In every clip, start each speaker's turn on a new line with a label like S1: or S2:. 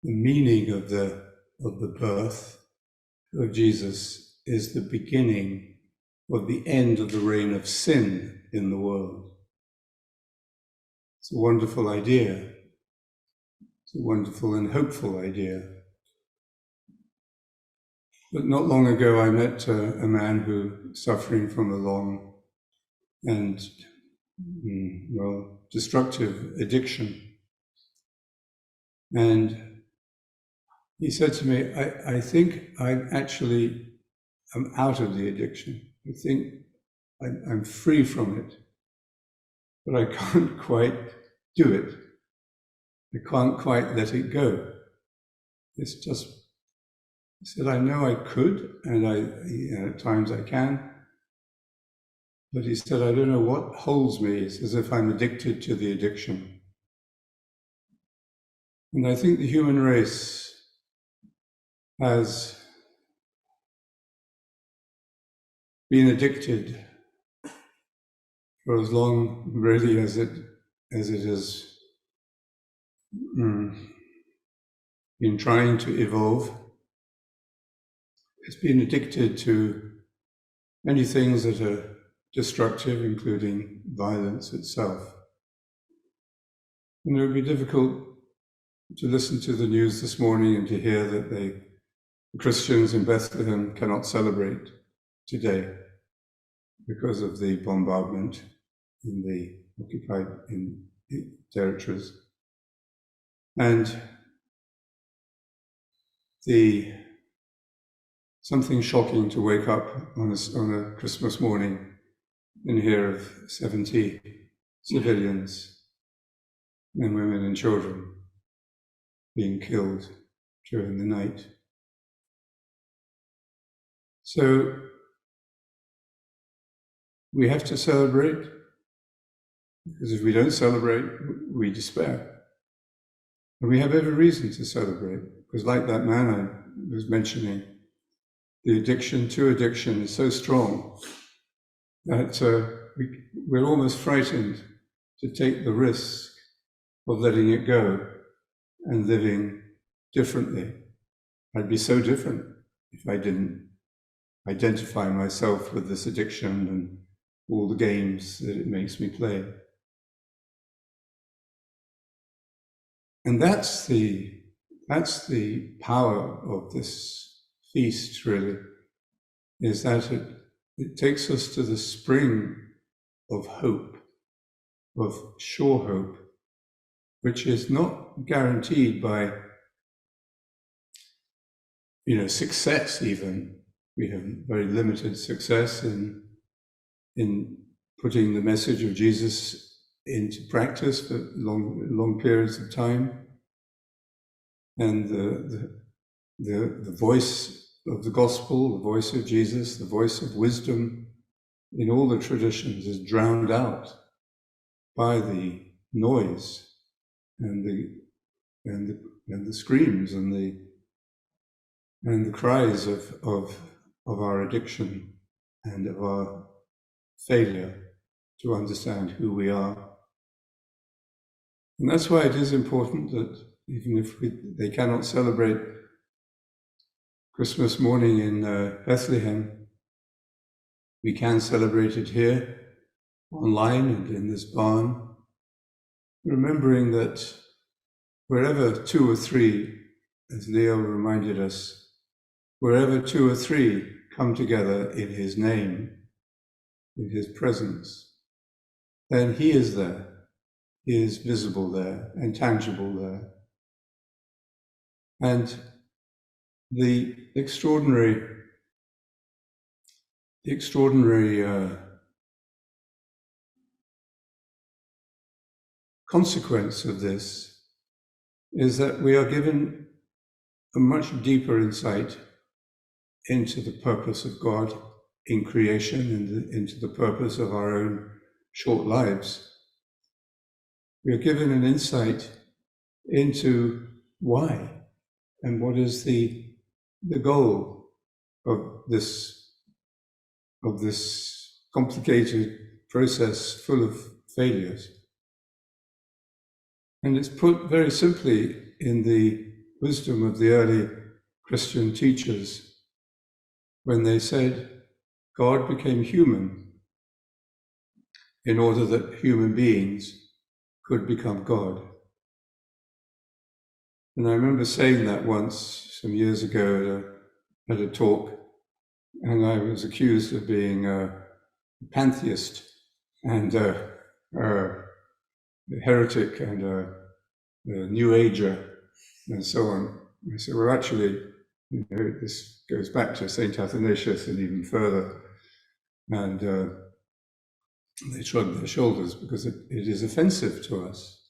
S1: the meaning of the birth of Jesus is the beginning of the end of the reign of sin in the world. It's a wonderful idea. It's a wonderful and hopeful idea. But not long ago, I met a man who suffering from a long and, destructive addiction. And he said to me, I think I'm out of the addiction. I think I'm free from it, but I can't quite do it. I can't quite let it go. It's just, he said, I know I could, and at times I can, but he said, I don't know what holds me. It's as if I'm addicted to the addiction. And I think the human race has been addicted for as long, really, as it has been trying to evolve. It's been addicted to many things that are destructive, including violence itself. And it would be difficult to listen to the news this morning and to hear that the Christians in Bethlehem cannot celebrate today because of the bombardment in the occupied territories. And something shocking to wake up on a Christmas morning and hear of 70 civilians, men, women, and children being killed during the night. So we have to celebrate, because if we don't celebrate, we despair. And we have every reason to celebrate, because like that man I was mentioning, the addiction to addiction is so strong that we're almost frightened to take the risk of letting it go and living differently. I'd be so different if I didn't identify myself with this addiction and all the games that it makes me play. And that's the power of this feast, really, is that it takes us to the spring of hope, of sure hope, which is not guaranteed by, success even. We have very limited success in putting the message of Jesus into practice for long periods of time. And the voice of the gospel, the voice of Jesus, the voice of wisdom in all the traditions is drowned out by the noise and the screams and the cries of our addiction and of our failure to understand who we are. And that's why it is important that even if they cannot celebrate Christmas morning in Bethlehem, we can celebrate it here, online and in this barn, remembering that wherever two or three, as Leo reminded us, wherever two or three come together in his name, in his presence, then he is there. He is visible there and tangible there. And the extraordinary consequence of this is that we are given a much deeper insight into the purpose of God in creation and into the purpose of our own short lives. We are given an insight into why and what is the goal of this complicated process full of failures. And it's put very simply in the wisdom of the early Christian teachers when they said God became human in order that human beings could become God. And I remember saying that once, some years ago, at a talk, and I was accused of being a pantheist and a heretic and a New Ager and so on. I said, well, actually, this goes back to St. Athanasius and even further. And they shrugged their shoulders because it is offensive to us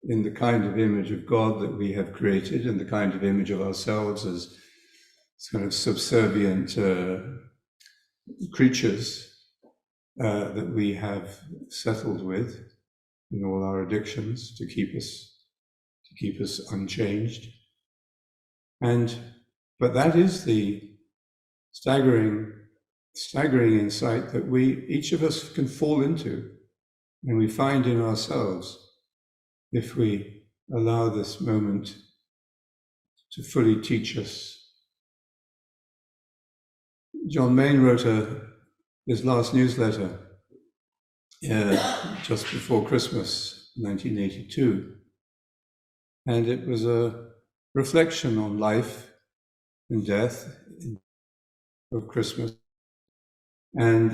S1: in the kind of image of God that we have created and the kind of image of ourselves as kind of subservient creatures that we have settled with in all our addictions to keep us unchanged. But that is the staggering insight that each of us can fall into, and we find in ourselves if we allow this moment to fully teach us. John Main wrote his last newsletter just before Christmas, 1982, and it was a reflection on life and death of Christmas. And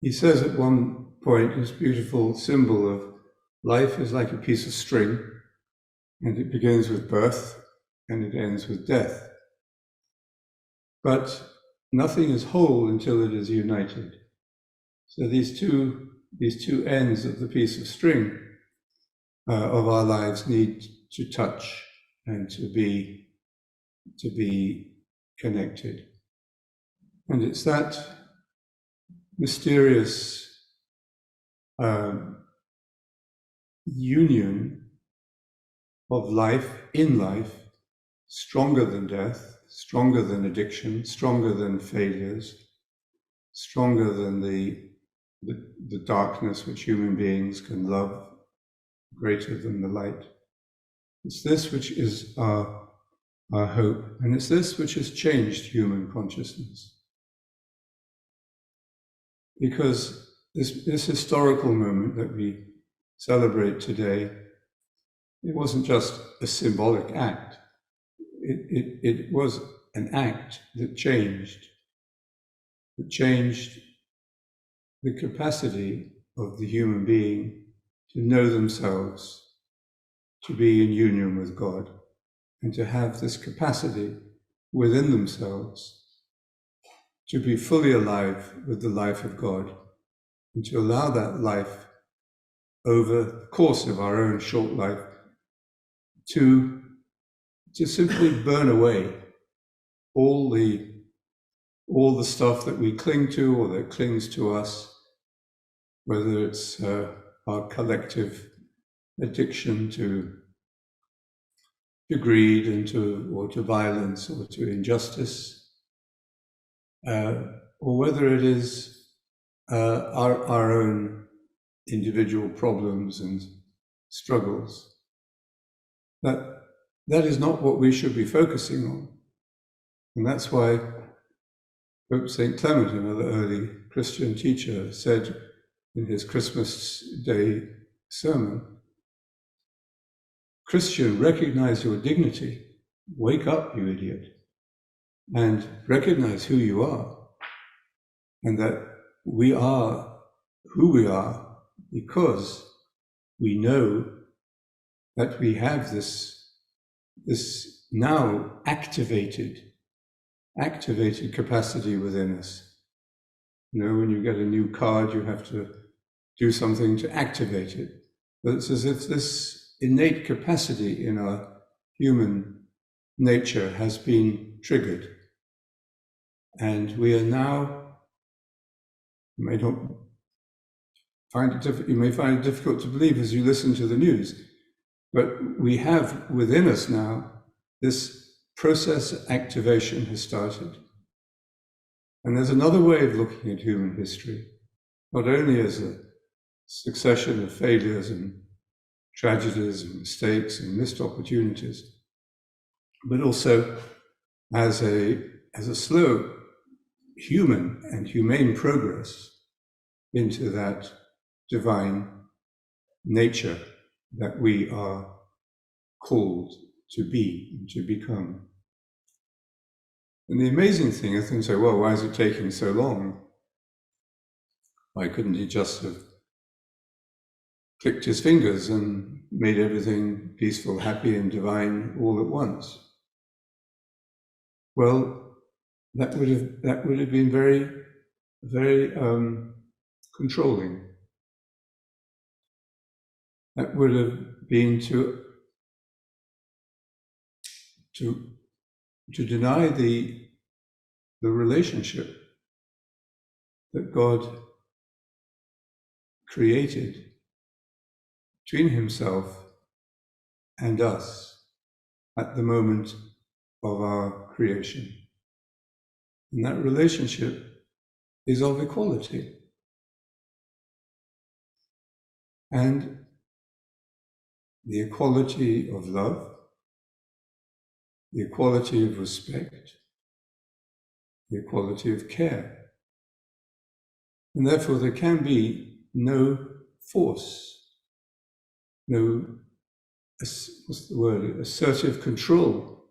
S1: he says at one point, this beautiful symbol of life is like a piece of string, and it begins with birth and it ends with death. But nothing is whole until it is united. So these two ends of the piece of string of our lives need to touch and to be connected. And it's that mysterious union of life in life, stronger than death, stronger than addiction, stronger than failures, stronger than the darkness which human beings can love, greater than the light. It's this which is our hope, and it's this which has changed human consciousness. Because this historical moment that we celebrate today, it wasn't just a symbolic act. It was an act that changed the capacity of the human being to know themselves, to be in union with God, and to have this capacity within themselves to be fully alive with the life of God, and to allow that life over the course of our own short life to simply burn away all the stuff that we cling to or that clings to us, whether it's our collective addiction to greed and to violence or to injustice, or whether it is our own individual problems and struggles. That is not what we should be focusing on. And that's why Pope St. Clement, another early Christian teacher, said in his Christmas Day sermon, "Christian, recognize your dignity. Wake up, you idiot, and recognize who you are, and that we are who we are because we know that we have this now activated capacity within us. You know, when you get a new card, you have to do something to activate it. But it's as if this innate capacity in our human nature has been triggered. And we are now, you may find it difficult to believe as you listen to the news, but we have within us now this process of activation has started. And there's another way of looking at human history, not only as a succession of failures and tragedies and mistakes and missed opportunities, but also as a slow human and humane progress into that divine nature that we are called to be and to become. And the amazing thing, I think, say, well, why is it taking so long? Why couldn't he just have clicked his fingers and made everything peaceful, happy, and divine all at once? Well, that would have been very, very controlling. That would have been to deny the relationship that God created between himself and us at the moment of our creation. And that relationship is of equality. And the equality of love, the equality of respect, the equality of care. And therefore there can be no force, no, what's the word, assertive control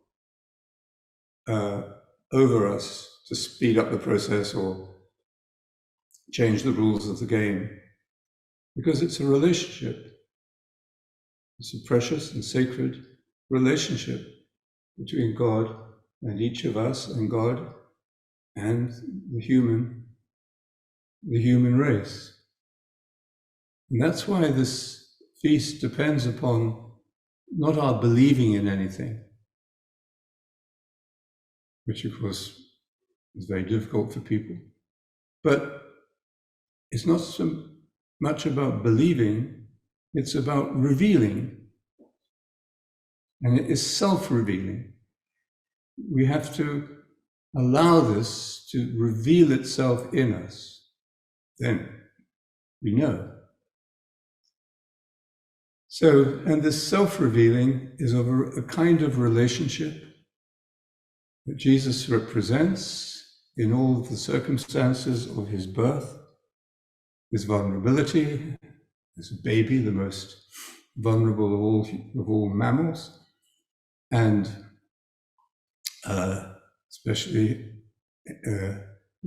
S1: over us to speed up the process or change the rules of the game, because it's a relationship. It's a precious and sacred relationship between God and each of us and God and the human race. And that's why this feast depends upon not our believing in anything, which of course is very difficult for people, but it's not so much about believing, it's about revealing. And it is self-revealing. We have to allow this to reveal itself in us. Then we know. So, and this self-revealing is of a kind of relationship that Jesus represents in all of the circumstances of his birth, his vulnerability, as a baby, the most vulnerable of all mammals, and especially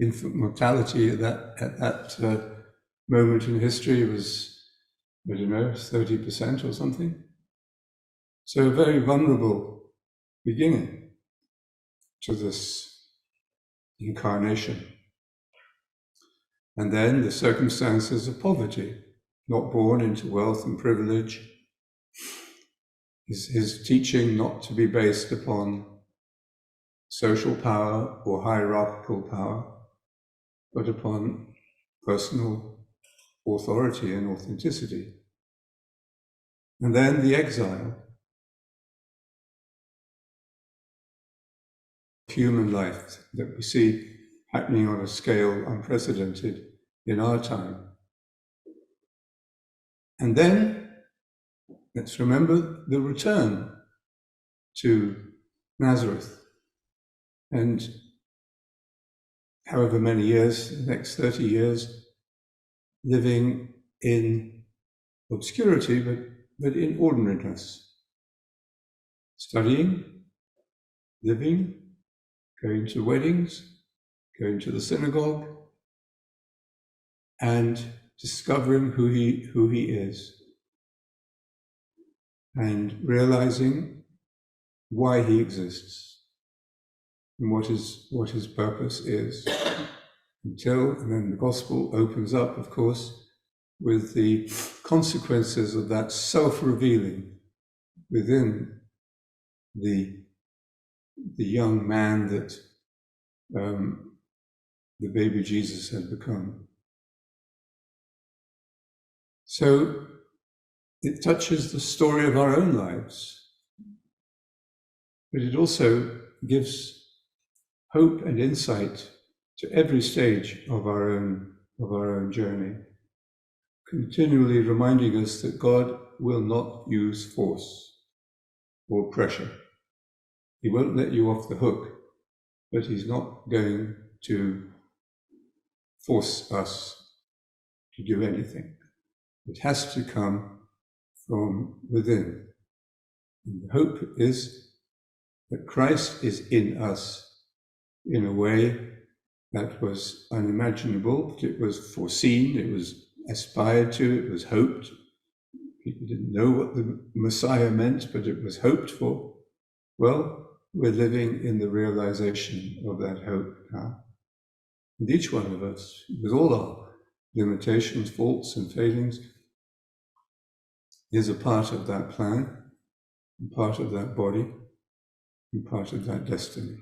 S1: infant mortality at that moment in history was, I don't know, 30% or something. So a very vulnerable beginning to this incarnation. And then the circumstances of poverty, not born into wealth and privilege, his teaching not to be based upon social power or hierarchical power, but upon personal authority and authenticity. And then the exile, human life that we see happening on a scale unprecedented in our time. And then let's remember the return to Nazareth. And however many years, the next 30 years, living in obscurity, but in ordinariness. Studying, living, going to weddings, going to the synagogue, and discovering who he is, and realizing why he exists and what his purpose is. And then the gospel opens up, of course, with the consequences of that self-revealing within the young man that the baby Jesus had become. So it touches the story of our own lives, but it also gives hope and insight to every stage of our own journey, continually reminding us that God will not use force or pressure. He won't let you off the hook, but he's not going to force us to do anything. It has to come from within. And the hope is that Christ is in us in a way that was unimaginable, but it was foreseen, it was aspired to, it was hoped. People didn't know what the Messiah meant, but it was hoped for. Well, we're living in the realization of that hope now. And each one of us, with all our limitations, faults, and failings, is a part of that plan, and part of that body, and part of that destiny.